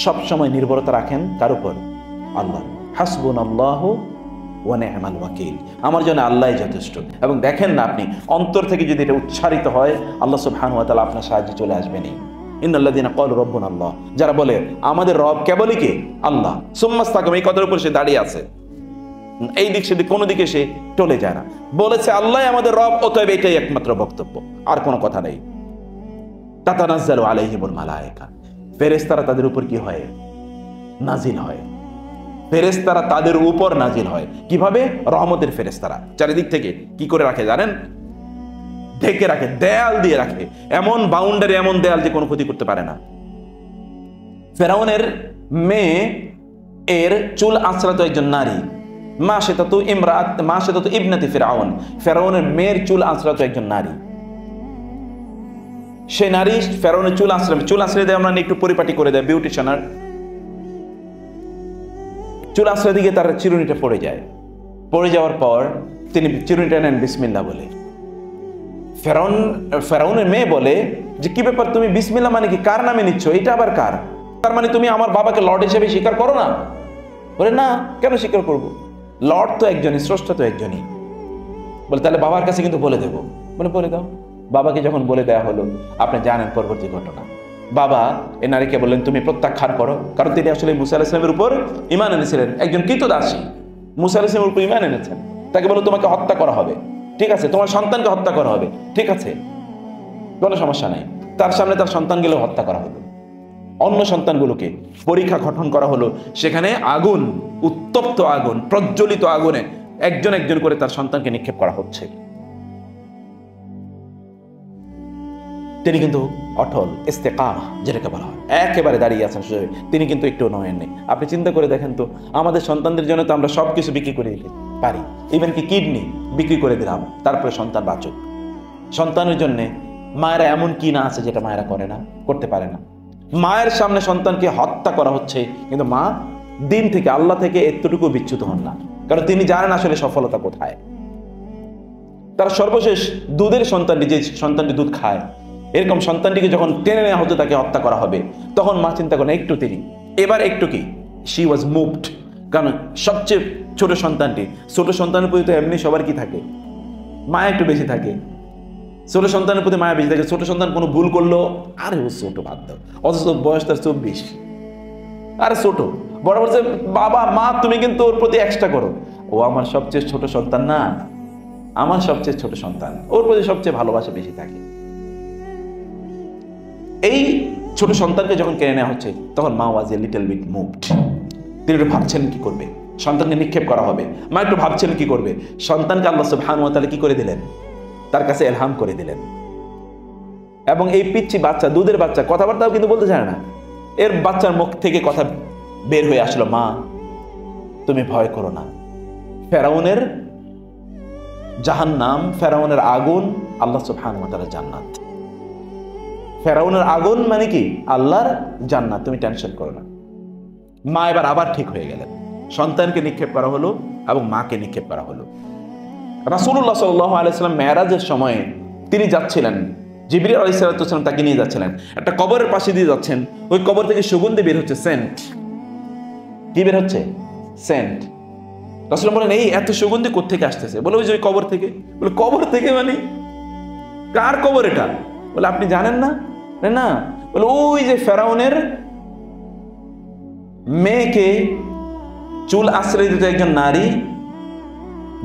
সব সময় নির্ভরতা রাখেন কার উপর? আল্লাহ। হাসবুনাল্লাহু ওয়া নি'মাল ওয়াকিল, আমার জন্য আল্লাহই যথেষ্ট। এবং দেখেন না, আপনি অন্তর থেকে যদি এটা উচ্চারিত হয়, আল্লাহ সুবহানাহু ওয়া তাআলা আপনার সাহায্যে চলে আসবেনই। ইন্নাল্লাযীনা ক্বালু রাব্বুনা আল্লাহ, যারা বলে আমাদের রব কেবলই কে? আল্লাহ। সুম্মাস্তাকামু, এই কথার উপর সে দাঁড়িয়ে আছে, এই দিক সেদিক কোনো দিকে সে চলে যায় না, বলেছে আল্লাহ আমাদের রব, অতএব এটাই একমাত্র বক্তব্য, আর কোনো কথা নেই। তাতানাজ্জালু আলাইহিমুল মালায়েকা, ফেরেশতারা তাদের উপর কি হয়? নাজিল হয়। ফেরেশতারা তাদের উপর নাজিল হয় কিভাবে? রহমতের ফেরেশতারা চারিদিক থেকে কি করে রাখে জানেন? ঢেকে রাখে, দেয়াল দিয়ে রাখে, এমন বাউন্ডারি, এমন দেয়াল যে কোনো ক্ষতি করতে পারে না। ফেরাউনের মেয়ে এর চুল আঁচড়াতো একজন নারী, মাশিতাতু ইবনাতি ফিরআউন, ফেরাউনের মেয়ের চুল আঁচড়াতো একজন নারী। সে নারী ফেরাউনের চুল আঁচড়ে দেয়, আমরা একটু পরিপাটি করে দেয় বিউটিশিয়ানার, চুল আঁচড়ে দিকে তার চিরুনিটা পড়ে যায়। পড়ে যাওয়ার পর তিনি চিরুনিটা নেন বিসমিল্লাহ বলে। ফেরাউনের মেয়ে বলে যে কি ব্যাপার, তুমি বিসমিল্লাহ মানে কি, কার নামে নিচ্ছ, এটা আবার কার? তার মানে তুমি আমার বাবাকে লর্ড হিসেবে স্বীকার করো না? বলে না, কেন স্বীকার করবো, লর্ড তো একজনই, স্রষ্টা তো একজনই। বলে তাহলে বাবার কাছে কিন্তু বলে দেবো। বলে বলে দাও। বাবাকে যখন বলে দেওয়া হলো, আপনি জানেন পরবর্তী ঘটনা। বাবা এ নারীকে বললেন তুমি প্রত্যাখ্যান করো, কারণ তিনি আসলে মুসা আলাইহিস সালামের উপর ঈমান এনেছিলেন, একজন কৃতদাসী মুসা আলাইহিস সালামের উপর ঈমান এনেছেন। তাকে বলো তোমাকে হত্যা করা হবে, ঠিক আছে, তোমার সন্তানকে হত্যা করা হবে, ঠিক আছে, কোনো সমস্যা নাই। তার সামনে তার সন্তানগুলো হত্যা করা হলো, অন্য সন্তানগুলোকে পরীক্ষা গঠন করা হলো। সেখানে আগুন, উত্তপ্ত আগুন, প্রজ্বলিত আগুনে একজন একজন করে তার সন্তানকে নিক্ষেপ করা হচ্ছে। তিনি কিন্তু অটল, ইস্তেকামা যেটাকে বলা হয়, একেবারে দাঁড়িয়ে আছেন, তিনি কিন্তু একটু নয়েন নেই। আপনি চিন্তা করে দেখেন তো, আমাদের সন্তানদের জন্য তো আমরা সবকিছু বিক্রি করে দিতে পারি, ইভেন কি কিডনি বিক্রি করে দিলাম, তারপরে সন্তান বাঁচুক। সন্তানের জন্য মায়েরা এমন কি না আছে যেটা মায়েরা করে না, করতে পারে না। মায়ের সামনে সন্তানকে হত্যা করা হচ্ছে, কিন্তু মা দিন থেকে, আল্লাহ থেকে এতটুকু বিচ্যুত হন না, কারণ তিনি জানেন আসলে সফলতা কোথায়। তার সর্বশেষ দুধের সন্তানটি, যে সন্তানটি দুধ খায়, এরকম সন্তানটিকে যখন টেনে নেওয়া হতো তাকে হত্যা করা হবে, তখন মা চিন্তা করেন একটু, তিনি এবার একটু কি, শি ওয়াজ মুভড। কারণ সবচেয়ে ছোট সন্তানটি, ছোট সন্তানের প্রতি তো এমনি সবার কি থাকে, মায়া একটু বেশি থাকে, ছোট সন্তানের প্রতি মায়া বেশি থাকে। ছোট সন্তান কোনো ভুল করলো, আরে ও ছোট, বাদ দাও, অথচ বয়স তার 24, আরে ছোট, বড় বলছে বাবা মা তুমি কিন্তু ওর প্রতি এক্সট্রা করো, ও আমার সবচেয়ে ছোট সন্তান না, আমার সবচেয়ে ছোট সন্তান, ওর প্রতি সবচেয়ে ভালোবাসা বেশি থাকে। এই ছোট সন্তানকে যখন কেড়ে নেওয়া হচ্ছে, তখন মা ওয়াজ এ লিটল বিট মুভড। তিনি একটু ভাবছেন কি করবে, সন্তানকে নিক্ষেপ করা হবে, মা একটু ভাবছেন কি করবে। সন্তানকে আল্লাহ সুবহানাহু ওয়া তাআলা কি করে দিলেন, তার কাছে ইলহাম করে দিলেন। এবং এই পিচ্চি বাচ্চা, দুধের বাচ্চা, কথাবার্তাও কিন্তু বলতে চায় না, এর বাচ্চার মুখ থেকে কথা বের হয়ে আসলো, মা তুমি ভয় করো না, ফেরাউনের জাহান্নাম, ফেরাউনের আগুন, আল্লাহ সুবহানাহু ওয়া তাআলা জান্নাত। ফেরাউনের আগুন মানে কি, আল্লাহর জান্নাত, তুমি টেনশন করো না। মা এবার আবার ঠিক হয়ে গেলেন, সন্তানকে নিক্ষেপ করা হলো এবং মাকে নিক্ষেপ করা হলো। রাসূলুল্লাহ সাল্লাল্লাহু আলাইহি ওয়াসাল্লাম মেরাজের সময়ে তিনি যাচ্ছিলেন, জিবরিল আলাইহিস সালাম তাকে নিয়ে যাচ্ছিলেন, একটা কবরের পাশে দিয়ে যাচ্ছেন, ওই কবর থেকে সুগন্ধি বের হচ্ছে, সেন্ট। কি বের হচ্ছে? সেন্ট। রাসূল বলেন এই এত সুগন্ধি কোত্থেকে আসতেছে? বলে ওই যে ওই কবর থেকে। বলে কবর থেকে মানে কার কবর এটা? বলে আপনি জানেন না? না। বলে ওই যে ফেরাউনের মেয়েকে চুল আশ্রয় দিত একজন নারী,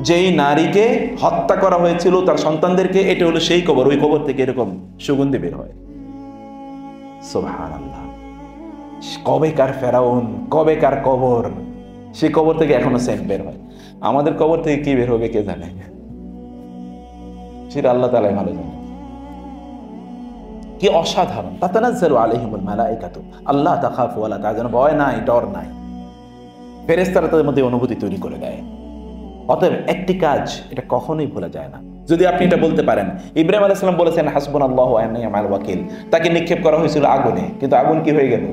যেই নারীকে হত্যা করা হয়েছিল তার সন্তানদেরকে, এটা হলো সেই কবর, ওই কবর থেকে এরকম সুগন্ধি বের হয়। সুবহানাল্লাহ, কবেকার ফেরাউন, কবেকার কবর, সেই কবর থেকে এখনো সেন্ট বের হয়। আমাদের কবর থেকে কি বের হবে কে জানে, সেটা আল্লাহ তাআলাই ভালো জানে। কি অসাধারণ! তাতানাজ্জালু আলাইহিমুল মালায়েকাতু আল্লা তাখাফু ওয়া লা তাহজানু, ভয় নাই, ডর নাই। ফেরেশতারা তাদের মধ্যে অনুভূতি তৈরি করে দেয়। অতএব একটি কাজ, এটা কখনোই ভোলা যায় না। যদি আপনি এটা বলতে পারেন, ইব্রাহিম আলাইহিস সালাম বলেছেন হাসবুনাল্লাহু ওয়া নি'মাল ওয়াকিল, তাকে নিক্ষেপ করা হয়েছিল আগুনে, কিন্তু আগুন কি হয়ে গেল?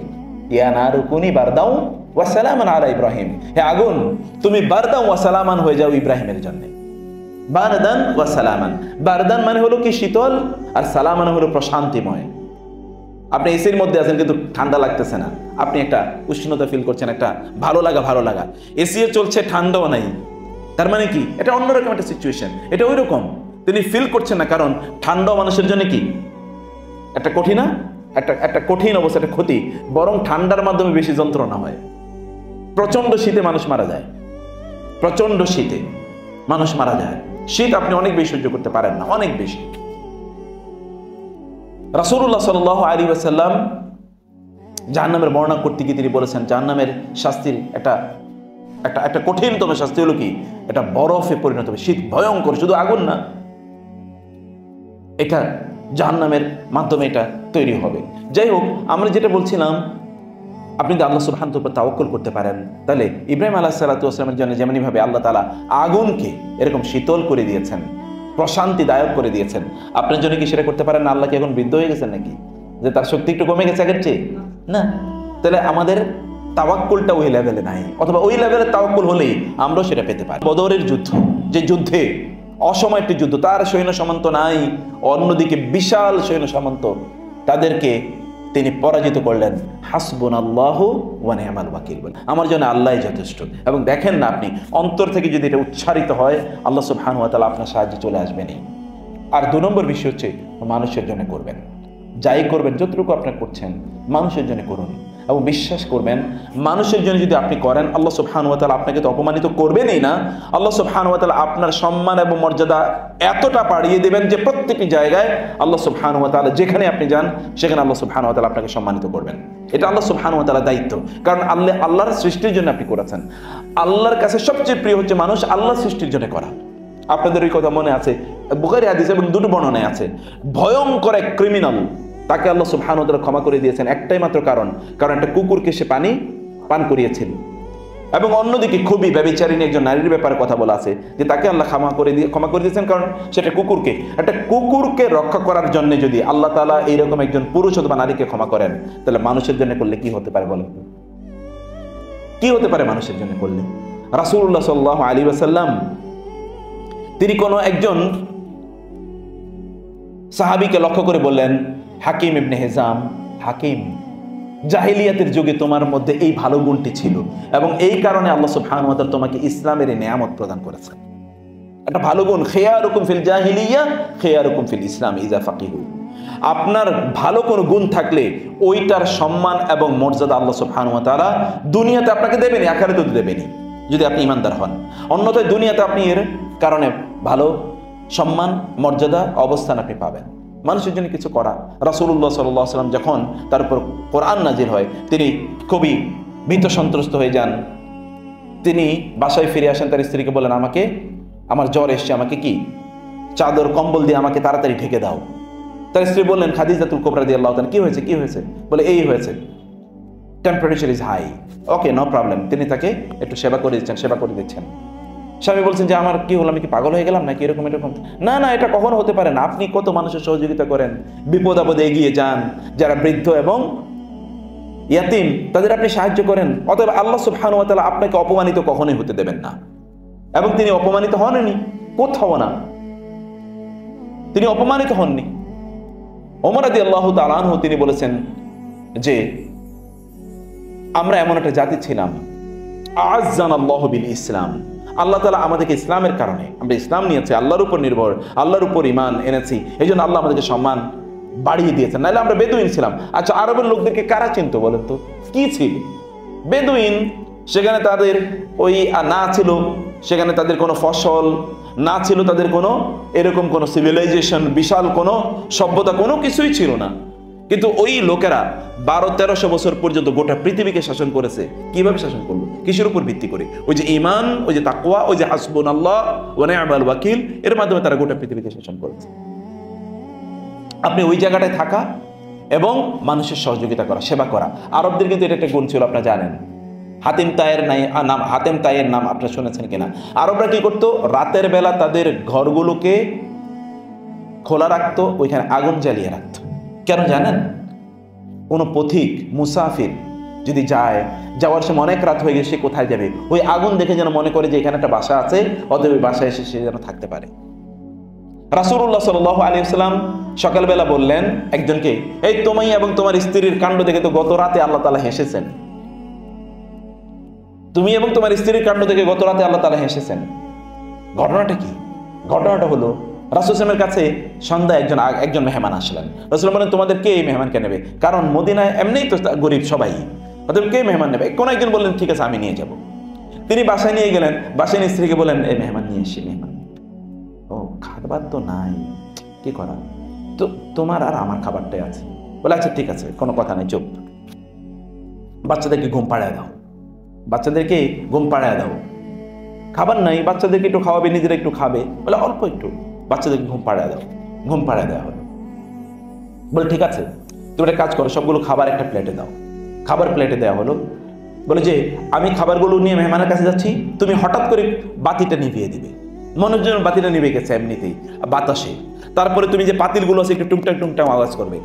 ইয়া নারু কুনি বারদাও ওয়া সালামান আলা ইব্রাহিম, হে আগুন তুমি বারদাও ওয়া সালামান হয়ে যাও ইব্রাহিমের জন্য। বারদান ওয়া সালামান, বারদান মানে হলো কি শীতল, আর সালাম মানে হলো প্রশান্তিময়। আপনি এসির মধ্যে আছেন কিন্তু ঠান্ডা লাগতেছে না, আপনি একটা উষ্ণতা ফিল করছেন, একটা ভালো লাগা। এসিও চলছে, ঠান্ডাও নাই, তার মানে কি এটা অন্যরকম একটা সিচুয়েশন। এটা ওই রকম তিনি ফিল করছেন না, কারণ ঠান্ডাও মানুষের জন্য কি একটা কঠিন একটা কঠিন অবস্থা, একটা ক্ষতি। বরং ঠান্ডার মাধ্যমে বেশি যন্ত্রণা হয়। প্রচন্ড শীতে মানুষ মারা যায়, প্রচন্ড শীতে মানুষ মারা যায়। শীত আপনি অনেক বেশি সহ্য করতে পারেন না, অনেক বেশি। রাসূলুল্লাহ সাল্লাল্লাহু আলাইহি ওয়াসাল্লাম জাহান্নামের বর্ণনা করতে গিয়ে তিনি বলেছেন জাহান্নামের শাস্তির একটা কঠিনতম শাস্তি হলো কি, এটা বরফে পরিণত হবে। শীত ভয়ঙ্কর, শুধু আগুন না, এটা জাহান্নামের মাধ্যমে এটা তৈরি হবে। যাই হোক, আমরা যেটা বলছিলাম, আপনি যদি আল্লাহ সুবহানাহু ওয়া তাআলার তাওয়াক্কুল করতে পারেন, তাহলে ইব্রাহিম আলাইহিস সালাতু ওয়াস সালামের জন্য যেমনিভাবে আল্লাহ তাআলা আগুনকে এরকম শীতল করে দিয়েছেন, প্রশান্তিদায়ক করে দিয়েছেন, আপনার জন্য কি সেটা করতে পারেন না? আল্লাহ কি এখন বৃদ্ধ হয়ে গেছেন নাকি, যে তার শক্তি একটু কমে গেছে আগের চেয়ে? না। তাহলে আমাদের তাওয়াক্কুলটা ওই লেভেলে নাই, অথবা ওই লেভেলের তাওয়াক্কুল হলেই আমরাও সেটা পেতে পারি। বদরের যুদ্ধ, যে যুদ্ধে অসময় একটি যুদ্ধ, তার সৈন্য সামন্ত নাই, অন্যদিকে বিশাল সৈন্য সামন্ত, তাদেরকে তিনি পরাজিত করলেন। হাসবুনাল্লাহু ওয়া নি'মাল ওয়াকিল বলে, আমার জন্য আল্লাহই যথেষ্ট। এবং দেখেন না, আপনি অন্তর থেকে যদি এটা উচ্চারিত হয়, আল্লাহ সুবহানাহু ওয়া তাআলা আপনার সাহায্যে চলে আসবেনই। আর 2 নম্বর বিষয় হচ্ছে মানুষের জন্য করবেন, যাই করবেন, যতটুকু আপনার করছেন মানুষের জন্য করুন। এবং বিশ্বাস করবেন, মানুষের জন্য যদি আপনি করেন, আল্লাহ সুবহানাহু ওয়া তাআলা আপনাকে তো অপমানিত করবেনই না, আল্লাহ সুবহানাহু ওয়া তাআলা আপনার সম্মান এবং মর্যাদা এতটা বাড়িয়ে দেবেন যে প্রত্যেকটি জায়গায় আল্লাহ সুবহানাহু ওয়া তাআলা, যেখানে আপনি যান সেখানে আল্লাহ সুবহানাহু ওয়া তাআলা আপনাকে সম্মানিত করবেন। এটা আল্লাহ সুবহানাহু ওয়া তাআলার দায়িত্ব, কারণ আল্লাহর সৃষ্টির জন্য আপনি করেছেন। আল্লাহর কাছে সবচেয়ে প্রিয় হচ্ছে মানুষ আল্লাহর সৃষ্টির জন্য করা। আপনাদের ওই কথা মনে আছে, বুখারী হাদিস এবং 2 বর্ণনায় আছে, ভয়ঙ্কর এক ক্রিমিনাল, তাকে আল্লাহ সুবহানাহু ওয়া তাআলা ক্ষমা করে দিয়েছেন একটাই মাত্র কারণ একটা কুকুরকে সে পানি পান করিয়েছিল। এবং অন্যদিকে খুবই ব্যভিচারিণী একজন নারীর ব্যাপারে কথা বলা আছে, যে তাকে আল্লাহ ক্ষমা করে দিয়েছেন কারণ সেটা একটা কুকুরকে রক্ষা করার জন্য যদি আল্লাহ তাআলা এইরকম একজন পুরুষ অথবা নারীকে ক্ষমা করেন, তাহলে মানুষের জন্য করলে কি হতে পারে বলেন? কি হতে পারে মানুষের জন্য করলে? রাসূলুল্লাহ সাল্লাল্লাহু আলাইহি ওয়াসাল্লাম তিনি কোনো একজন সাহাবীকে লক্ষ্য করে বললেন, হাকিম ইবনে হিজাম, হাকিম, জাহিলিয়াতের যুগে তোমার মধ্যে এই ভালো গুণটি ছিল এবং এই কারণে আল্লাহ সুবহানাহু ওয়া তাআলা তোমাকে ইসলামের এই নিয়ামত প্রদান করেছেন। একটা ভালো গুণ, খিয়ারুকুম ফিল জাহিলিয়া খিয়ারুকুম ফিল ইসলাম ইযা ফাকিহু। আপনার ভালো কোনো গুণ থাকলে ওইটার সম্মান এবং মর্যাদা আল্লাহ সুবহানাহু ওয়া তাআলা দুনিয়াতে আপনাকে দেবেনই, আখিরাতেও দেবেনই যদি আপনি ঈমানদার হন। অন্যথায় দুনিয়াতে আপনি এর কারণে ভালো সম্মান, মর্যাদা, অবস্থান আপনি পাবেন। মানুষের জন্য কিছু করা। রাসূলুল্লাহ সাল্লাল্লাহু আলাইহি ওয়াসাল্লাম যখন তার উপর কোরআন নাজিল হয়, তিনি খুবই ভীত সন্ত্রস্ত হয়ে যান। তিনি বাসায় ফিরে আসেন, তার স্ত্রীকে বলেন, আমার জ্বর এসছে, আমাকে কি চাদর কম্বল দিয়ে আমাকে তাড়াতাড়ি ঢেকে দাও। তার স্ত্রী বললেন, খাদিজাতুল কুবরা রাদিয়াল্লাহু তাআলা, কি হয়েছে? বলে, এই হয়েছে, temperature is high. Okay, no problem. তিনি তাকে একটু সেবা করে দিচ্ছেন। স্বামী বলছেন যে আমার কি হলো, আমি কি পাগল হয়ে গেলাম নাকি এরকম? না, এটা কখনো হতে পারে না। আপনি কত মানুষের সহযোগিতা করেন, বিপদ আপদে এগিয়ে যান, যারা বৃদ্ধ এবং ইয়াতিম তাদের আপনি সাহায্য করেন। অতএব আল্লাহ সুবহানাহু ওয়া তাআলা আপনাকে অপমানিত কখনোই হতে দেবেন না। এবং তিনি অপমানিত হননি, কোথাও না, তিনি অপমানিত হননি। ওমর রাদিয়াল্লাহু তাআলা আনহু তিনি বলেছেন যে আমরা এমন একটা জাতি ছিলাম, আ'আজ্জানাল্লাহু বিল ইসলাম, আল্লাহ তাআলা আমাদেরকে ইসলামের কারণে, আমরা ইসলাম নিয়েছি, আল্লাহর উপর নির্ভর, আল্লাহর উপর ঈমান এনেছি, এই জন্য আল্লাহ আমাদেরকে সম্মান বাড়িয়ে দিয়েছেন। নাহলে আমরা বেদুইন ছিলাম। আচ্ছা, আরবের লোকদেরকে কারা চিনতো বলেন তো? কি ছিল? বেদুইন। সেখানে তাদের ওই না ছিল, সেখানে তাদের কোনো ফসল না ছিল, তাদের কোনো এরকম কোনো সিভিলাইজেশন, বিশাল কোনো সভ্যতা, কোনো কিছুই ছিল না। কিন্তু ওই লোকেরা 1200-1300 বছর পর্যন্ত গোটা পৃথিবীকে শাসন করেছে। কিভাবে শাসন করলো? কিসের উপর ভিত্তি করে? ওই যে ঈমান, ওই যে তাকওয়া, ওই যে হাসবুনাল্লাহ ওয়া নি'মাল ওয়াকিল, এর মাধ্যমে তারা গোটা পৃথিবীকে শাসন করেছে। আপনি ওই জায়গাটায় থাকা এবং মানুষের সহযোগিতা করা, সেবা করা। আরবদের কিন্তু এটা একটা গুণ ছিল, আপনারা জানেন। হাতেম তায়ের নাম আপনারা শুনেছেন কিনা? আরবরা কি করতো? রাতের বেলা তাদের ঘরগুলোকে খোলা রাখতো, ওইখানে আগুন জ্বালিয়ে রাখতো। কেন জানেন? কোনো পথিক মুসাফির যদি যাওয়ার সময় অনেক রাত হয়ে গেছে, সে কোথায় যাবে, ওই আগুন দেখে যেন মনে করে যে এখানে একটা বাসা আছে, অতএব ওই বাসায় এসে সে যেন থাকতে পারে। রাসূলুল্লাহ সাল্লাল্লাহু আলাইহি ওয়াসাল্লাম সকালবেলা বললেন একজনকে, এই তুমি এবং তোমার স্ত্রীর কাণ্ড দেখে তো গত রাতে আল্লাহ তাআলা হেসেছেন। তুমি এবং তোমার স্ত্রীর কাণ্ড দেখে গত রাতে আল্লাহ তাআলা হেসেছেন। ঘটনাটা কি? ঘটনাটা হলো রাসূল সাল্লাল্লাহু আলাইহি ওয়াসাল্লামের কাছে সন্ধ্যায় একজন মেহমান আসলেন। রাসূল বলেন, তোমাদের কে এই মেহমানকে নেবে? কারণ মদিনায় এমনিই তো গরিব সবাই, ওদের কে মেহমান নেবে? কোন একজন বললেন, ঠিক আছে আমি নিয়ে যাব। তিনি বাসায় নিয়ে গেলেন, বাসায় স্ত্রীকে বলেন, এই মেহমান নিয়ে এসি। মেহমান, ও খাবার তো নাই, কি করা? তো তোমার আর আমার খাবারটাই আছে। বলে আচ্ছা ঠিক আছে, কোনো কথা নেই, চুপ। বাচ্চাদেরকে ঘুম পাড়ায় দাও, বাচ্চাদেরকে ঘুম পাড়ায় দাও। খাবার নাই, বাচ্চাদেরকে একটু খাওয়াবে, নিজেরা একটু খাবে। বলে অল্প একটু, বাচ্চাদেরকে ঘুম পাড়ায় দাও। ঘুম পাড়ায় দেওয়া হলো। বলে ঠিক আছে, তুমি একটা কাজ করো, সবগুলো খাবার একটা প্লেটে দাও। খাবার প্লেটে দেওয়া হলো। বলে যে আমি খাবারগুলো নিয়ে মেহমানের কাছে যাচ্ছি, তুমি হঠাৎ করে বাতিটা নিভিয়ে দিবে। মনের জন্য বাতিটা নিভে গেছে এমনিতেই বাতাসে। তারপরে তুমি যে পাতিলগুলো আছে একটু টুকটাক টুকটাক আওয়াজ করবে,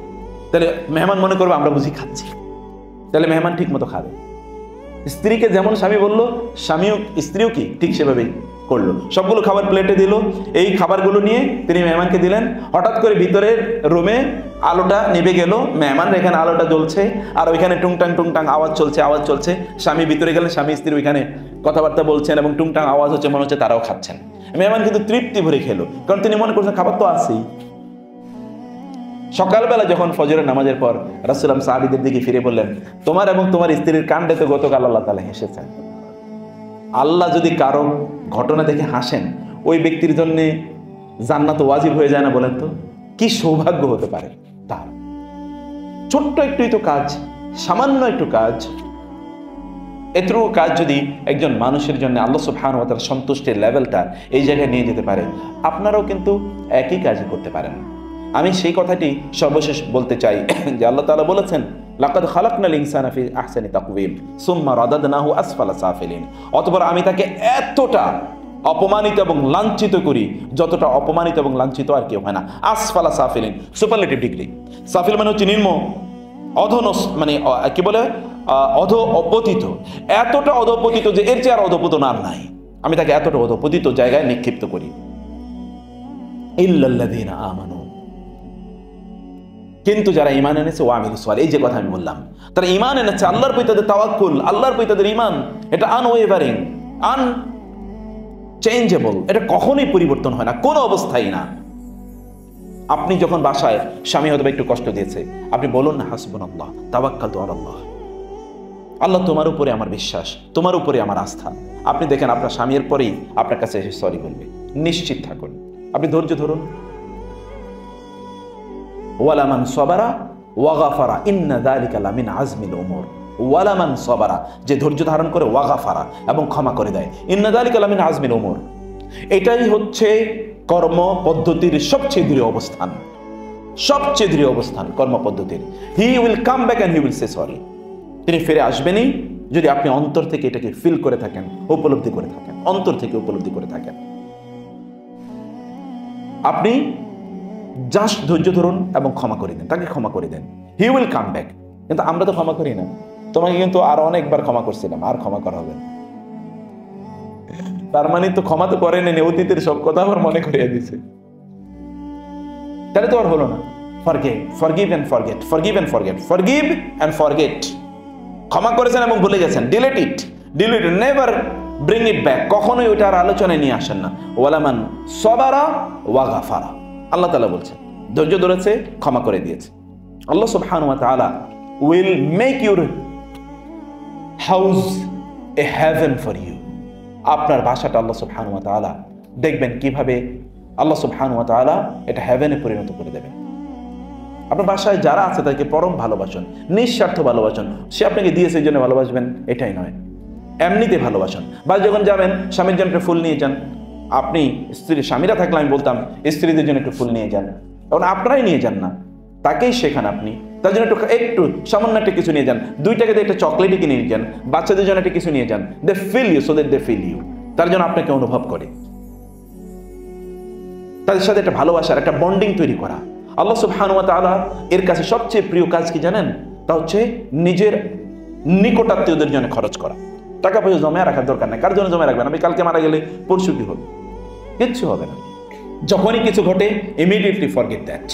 তাহলে মেহমান মনে করবে আমরা বুঝি খাচ্ছি, তাহলে মেহমান ঠিক মতো খাবে। স্ত্রীকে যেমন স্বামী বললো, স্ত্রীও কি ঠিক সেভাবেই করলো। সবগুলো খাবার প্লেটে দিল। এই খাবারগুলো নিয়ে তিনি মেহমানকে দিলেন। হঠাৎ করে ভিতরের রুমে আলোটা নিভে গেল, মেহমান এখানে আলোটা জ্বলছে, আর ওইখানে টুংটাং টুংটাং আওয়াজ চলছে। স্বামী ভিতরে গেলেন, স্বামী স্ত্রী ওইখানে কথাবার্তা বলছেন এবং টুংটাং আওয়াজ হচ্ছে, মনে হচ্ছে তারাও খাচ্ছেন। মেহমান কিন্তু তৃপ্তি ভরে খেলো, কারণ তিনি মনে করছেন খাবার তো আছেই। সকালবেলা যখন ফজরের নামাজের পর রাসূল সাহাবীদের দিকে ফিরে বললেন, তোমার এবং তোমার স্ত্রীর কাণ্ডে তো গতকাল আল্লাহ তাআলা হেসেছেন। আল্লাহ যদি কারো ঘটনা দেখে হাসেন, ওই ব্যক্তির জন্য জান্নাত ওয়াজিব হয়ে যায় না? বলেন তো কি সৌভাগ্য হতে পারে তার। ছোট্ট একটুই তো কাজ, সামান্য একটু কাজ, এতটুকু কাজ যদি একজন মানুষের জন্য আল্লাহ সুবহানাহু ওয়া তাআলার সন্তুষ্টির লেভেলটা এই জায়গায় নিয়ে যেতে পারে, আপনারাও কিন্তু একই কাজ করতে পারেন। আমি সেই কথাটি সর্বশেষ বলতে চাই যে আল্লাহ তাআলা বলেছেন, লাকাদ খালাকনাল ইনসানা ফি আহসানি তাকওয়িম সুম্মা রাদাদনাহু আসফালা সাফিলিন। অতঃপর আমি তাকে এতটা অপমানিত এবং লাঞ্ছিত করি যতটা অপমানিত এবং লাঞ্ছিত আর কেউ হয় না। আসফালা সাফিলিন, সুপারলেটিভ ডিগ্রি। সাফিল মানে হচ্ছে নিম্ন, অধনস মানে কি বলে, অধপতিত। এতটা অধপতিত যে এর চেয়ে আর অধপতন আর নাই। আমি তাকে এতটা অধপতিত জায়গায় নিক্ষিপ্ত করি। ইল্লাল্লাযীনা আমানু, কিন্তু যারা ঈমান এনেছে ওয়া আমিলুস সালিহাত, এই যে কথা আমি বললাম, তারা ঈমান এনেছে, আল্লাহর প্রতি তাদের তাওয়াক্কুল, আল্লাহর প্রতি তাদের ঈমান, এটা আনওয়েভারিং, আনচেঞ্জেবল, এটা কখনোই পরিবর্তন হয় না, কোনো অবস্থায় না। আপনি যখন বাসায় স্বামী হয়তো একটু কষ্ট দিয়েছে, আপনি বলুন না হাসবুনাল্লাহ তাওয়াক্কালতু আলাল্লাহ, আল্লাহ তোমার উপরে আমার বিশ্বাস, তোমার উপরে আমার আস্থা। আপনি দেখেন আপনার স্বামীর পরেই আপনার কাছে এসে সরি বলবে, নিশ্চিত থাকুন। আপনি ধৈর্য ধরুন। ওয়ালামান সাবারা ওয়া গাফারা ইন্না যালিকা লামিন আজমিল উমুর। ওয়ালামান সাবারা, যে ধৈর্য ধারণ করে, ওয়া গাফারা, এবং ক্ষমা করে দেয়, ইন্না যালিকা লামিন আজমিল উমুর। এটাই হচ্ছে কর্ম পদ্ধতির সবচেয়ে দৃঢ় অবস্থান, সবচেয়ে দৃঢ় অবস্থান কর্ম পদ্ধতির। He will come back and he will say sorry. তিনি ফিরে আসবেনই যদি আপনি অন্তর থেকে এটাকে ফিল করে থাকেন, উপলব্ধি করে থাকেন, অন্তর থেকে উপলব্ধি করে থাকেন। আপনি জাস্ট ধৈর্য ধরুন এবং ক্ষমা করে দেন, তাকে ক্ষমা করে দেন, হি উইল কাম ব্যাক। কিন্তু আমরা তো ক্ষমা করি না। তোমাকে কিন্তু আরো অনেকবার ক্ষমা করছিলাম, আর ক্ষমা করা হবে না। তার মানে তো ক্ষমা তো করেন, অতীতের সব কথা আবার মনে করিয়ে দিছে, তাহলে তো আর হলো না। Forgive and forget, forgive and forget, forgive and forget. ক্ষমা করেছেন এবং ভুলে গেছেন, delete it, never bring it back, কখনোই ওইটা আর আলোচনায় নিয়ে আসেন না। ওয়ালামান সাবারা ওয়া গাফারা, আল্লাহ তাআলা বলছেন ধৈর্য ধরেছে, ক্ষমা করে দিয়েছে। আল্লাহ সুবহানাহু ওয়া তাআলা will make your house a heaven for you। আপনার বাসাটা আল্লাহ সুবহানাহু ওয়া তাআলা দেখবেন কিভাবে আল্লাহ সুবহানাহু ওয়া তাআলা এটা হেভেনে পরিণত করে দেবেন। আপনার বাসায় যারা আছে তাদেরকে পরম ভালোবাসুন, নিঃস্বার্থ ভালোবাসুন। সে আপনাকে দিয়েছে এই জন্য ভালোবাসবেন এটাই নয়, এমনিতে ভালোবাসুন। বা যখন যাবেন স্বামীর জন্য একটা ফুল নিয়ে যান। আপনি স্বামীরা থাকলে আমি বলতাম স্ত্রীদের জন্য একটু ফুল নিয়ে যান, কারণ আপনারাই নিয়ে যান না, তাকেই শেখান আপনি। তার জন্য একটু সামান্য একটা কিছু নিয়ে যান, 2 টাকা দিয়ে একটা চকলেটই কিনে নিয়ে যান। বাচ্চাদের জন্য একটা কিছু নিয়ে যান, they feel you, so that they feel you, তার জন্য আপনাকে অনুভব করে। তাদের সাথে একটা ভালোবাসার একটা বন্ডিং তৈরি করা। আল্লাহ সুবহানাহু ওয়া তাআলা এর কাছে সবচেয়ে প্রিয় কাজ কি জানেন? তা হচ্ছে নিজের নিকটাত্মীয়দের জন্য খরচ করা। টাকা পয়সা জমা রাখার দরকার নেই। কার জন্য জমা রাখবেন? আমি কালকে মারা গেলে পরশু কি হবে? কিচ্ছু হবে না। যখনই কিছু ঘটে ইমিডিয়েটলি ফরগেট দ্যাট।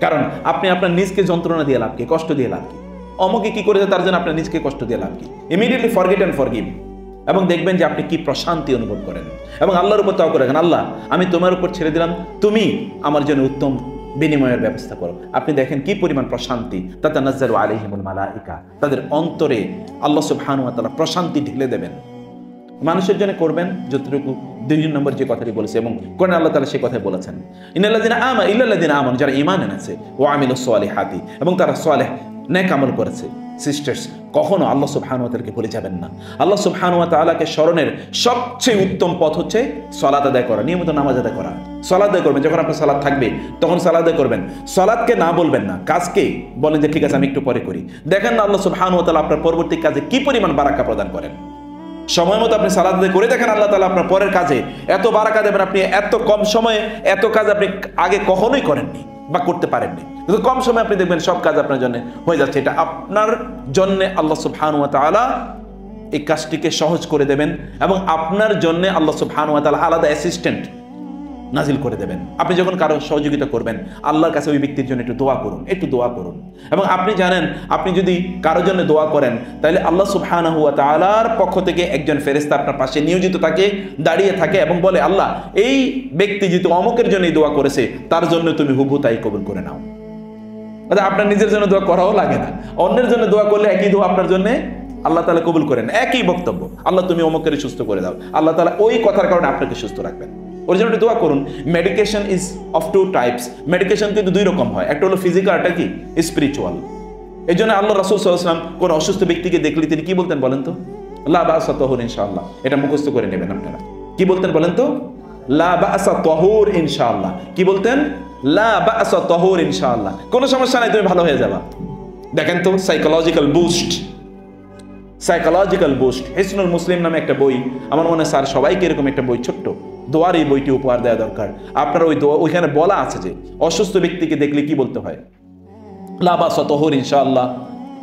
কারণ আপনি আপনার নিজকে যন্ত্রণা দিয়ে লাভ কি, কষ্ট দিয়ে লাভ কি, অমুকে কি করেছে তার জন্য আপনার নিজকে কষ্ট দিয়ে লাভ কি। ইমিডিয়েটলি ফরগেট অ্যান্ড ফরগিভ, এবং দেখবেন যে আপনি কি প্রশান্তি অনুভব করেন। এবং আল্লাহর উপর তাওয়াক্কুল রাখেন, আল্লাহ আমি তোমার উপর ছেড়ে দিলাম, তুমি আমার জন্য উত্তম বিনিময়ের ব্যবস্থা করো। আপনি দেখেন কি পরিমাণ প্রশান্তি, তাতানাজ্জালু আলাইহিমুল মালাইকা, তাদের অন্তরে আল্লাহ সুবহানাহু ওয়া তাআলা প্রশান্তি ঢেলে দেবেন। মানুষের জন্য করবেন যতটুকু, 2 নম্বর যে কথাটি বলেছে এবং কোরআনে আল্লাহ তাআলা সেই কথাই বলেছেন, ইল্লাল্লাযিনা আমানু, যারা ঈমান এনেছে, ওয়া আমিলুস সালিহাতি, এবং তারা সালেহ নেক আমল করেছে। সিস্টার্স, কখনো আল্লাহ সুবহানাহু ওয়া তাআলাকে ভুলে যাবেন না। আল্লাহ সুবহানাহু ওয়া তাআলাকে স্মরণের সবচেয়ে উত্তম পথ হচ্ছে সালাত আদায় করা, নিয়মিত নামাজ আদায় করা। সালাত আদায় করবেন, যখন আপনার সালাত থাকবে তখন সালাত আদায় করবেন। সালাতকে না বলবেন না, কাজকে বলেন যে ঠিক আছে আমি একটু পরে করি। দেখেন না আল্লাহ সুবহানাহু ওয়া তাআলা আপনার পরবর্তী কাজে কি পরিমাণ বারাকা প্রদান করেন। সময় মতো আপনি সালাত আদায় করে দেখেন আল্লাহ তাআলা আপনার পরের কাজে এত বারাকা দেবেন, আপনি এত কম সময়ে এত কাজ আপনি আগে কখনোই করেননি বা করতে পারেননি, কিন্তু কম সময় আপনি দেখবেন সব কাজ আপনার জন্য হয়ে যাচ্ছে। এটা আপনার জন্য আল্লাহ সুবহানাহু ওয়া তাআলা এই কাজটিকে সহজ করে দেবেন, এবং আপনার জন্য আল্লাহ সুবহানাহু ওয়া তাআলা আলাদা অ্যাসিস্ট্যান্ট নাজিল করে দেবেন। আপনি যখন কারো সহযোগিতা করবেন, আল্লাহর কাছে ওই ব্যক্তির জন্য একটু দোয়া করুন, একটু দোয়া করুন। এবং আপনি জানেন, আপনি যদি কারোর জন্য দোয়া করেন, তাহলে আল্লাহ সুবহানাহু ওয়া তাআলার পক্ষ থেকে একজন ফেরেশতা আপনার পাশে নিয়োজিত থাকে, দাঁড়িয়ে থাকে এবং বলে, আল্লাহ এই ব্যক্তি যেহেতু অমুকের জন্যই দোয়া করেছে, তার জন্য তুমি হুবহু তাই কবুল করে নাও। আপনার নিজের জন্য দোয়া করাও লাগে না, অন্যের জন্য দোয়া করলে একই দোয়া আপনার জন্য আল্লাহ তাআলা কবুল করেন। একই বক্তব্য, আল্লাহ তুমি অমুকের সুস্থ করে দাও, আল্লাহ তাআলা ওই কথার কারণে আপনাকে সুস্থ রাখবেন। ওর জন্য দোয়া করুন। Medication is of 2 types. Medication কিন্তু 2 রকম হয়, একটা হলো ফিজিক্যাল, একটা কি স্পিরিচুয়াল। এই জন্য আল্লাহ রাসূল সাল্লাল্লাহু আলাইহি ওয়াসাল্লাম কোন অসুস্থ ব্যক্তিকে দেখলে তিনি কি বলতেন বলেন তো? লা বা'সা তাহুর ইনশাআল্লাহ। এটা মুখস্থ করে নেবেন আপনারা। কি বলতেন বলেন তো? লা বা'সা তাহুর ইনশাআল্লাহ। কি বলতেন? লা বা'সা তাহুর ইনশাআল্লাহ। কোনো সমস্যা নাই, তুমি ভালো হয়ে যাবা। দেখেন তো সাইকোলজিক্যাল বুস্ট, সাইকোলজিক্যাল বুস্ট। হিসনুল মুসলিম নামে একটা বই, আমার মনে হয় স্যার সবাইকে এরকম একটা বই, ছোট্ট দোয়ার এই বইটি উপহার দেওয়া দরকার। আপনার ওই দোয়া, ওইখানে বলা আছে যে অসুস্থ ব্যক্তিকে দেখলে কি বলতে হয়, লা বা'সা তাহুর ইনশাআল্লাহ।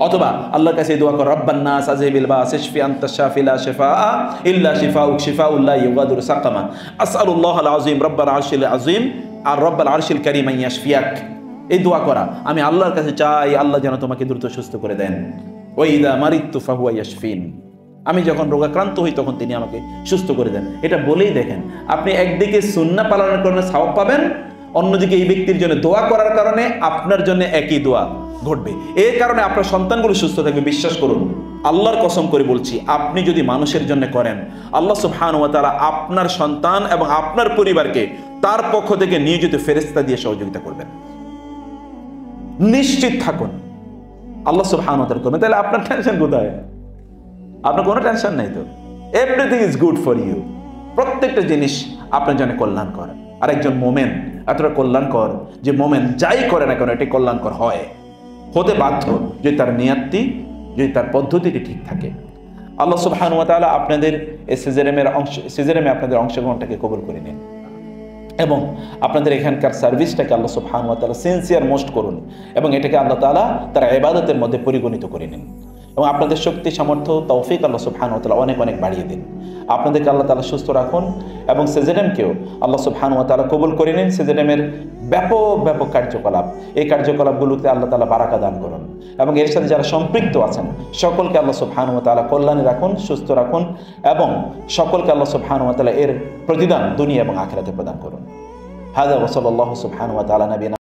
অথবা আল্লাহর কাছে দোয়া কর, রব্বান নাস আযহিবিল বা'স ইশফি আনতা শাফি লা শিফাআ ইল্লা শিফাউক শিফাউল লা ইউগাদিরু সাকামা আসআলুল্লাহাল আযীম রব্বাল আরশিল আযীম আর রব্বাল আরশিল কারীম আন ইয়াশফিয়াক। এই দোয়া করা, আমি আল্লাহর কাছে চাই আল্লাহ যেন তোমাকে দ্রুত সুস্থ করে দেন। ওয়া ইযা মারিতু ফাহুয়া ইয়াশফিন, আমি যখন রোগাক্রান্ত হই তখন তিনি আমাকে সুস্থ করে দেন। এটা বলেই দেখেন আপনি একদিকে সুন্নাহ পালনের কারণে সওয়াব পাবেন, অন্যদিকে এই ব্যক্তির জন্য দোয়া করার কারণে আপনার জন্য একই দোয়া ঘটবে। এর কারণে আপনার সন্তানগুলো সুস্থ থাকবে। বিশ্বাস করুন, আল্লাহর কসম করে বলছি, আপনি যদি মানুষের জন্য করেন, আল্লাহ সুবহানাহু ওয়া তাআলা আপনার সন্তান এবং আপনার পরিবারকে তার পক্ষ থেকে নিয়োজিত ফেরেশতা দিয়ে সহযোগিতা করবেন। নিশ্চিত থাকুন আল্লাহ সুবহানাহু ওয়া তাআলা করবেন। তাহলে আপনার টেনশন কোথায়? আপনার কোনো টেনশন নাই তো। Everything is good for you. প্রত্যেকটা জিনিস আপনার জন্য কল্যাণকর। আর একজন মোমেন এতটা কল্যাণকর যে মোমেন যাই করে না কেন এটি কল্যাণকর হয়, হতে বাধ্য, যদি তার নিয়তটি, যদি তার পদ্ধতিটি ঠিক থাকে। আল্লাহ সুবহানাহু ওয়া তাআলা আপনাদের এই সিজেরেমে আপনাদের অংশগ্রহণটাকে কবুল করে নিন এবং আপনাদের এখানকার সার্ভিসটাকে আল্লাহ সুবহানাহু ওয়া তাআলা সিনসিয়ার মোস্ট করুন এবং এটাকে আল্লাহ তাআলা তার ইবাদতের মধ্যে পরিগণিত করে নিন এবং আপনাদের শক্তি, সামর্থ্য, তৌফিক আল্লাহ সুবহানাহু ওয়া তাআলা অনেক অনেক বাড়িয়ে দিন। আপনাদেরকে আল্লাহ তাআলা সুস্থ রাখুন এবং সিজেরেমকেও আল্লাহ সুবহানাহু ওয়া তাআলা কবুল করে নিন। সিজেরেমের ব্যাপক ব্যাপক কার্যকলাপ, এই কার্যকলাপগুলোতে আল্লাহ তাআলা বারাকা দান করুন এবং এর সাথে যারা সম্পৃক্ত আছেন সকলকে আল্লাহ সুবহানাহু ওয়া তাআলা কল্যাণে রাখুন, সুস্থ রাখুন এবং সকলকে আল্লাহ সুবহানাহু ওয়া তাআলা এর প্রতিদান দুনিয়া এবং আখিরাতে প্রদান করুন। হাযা ওয়া সাল্লাল্লাহু সুবহানাহু ওয়া তাআলা নবিয়ানা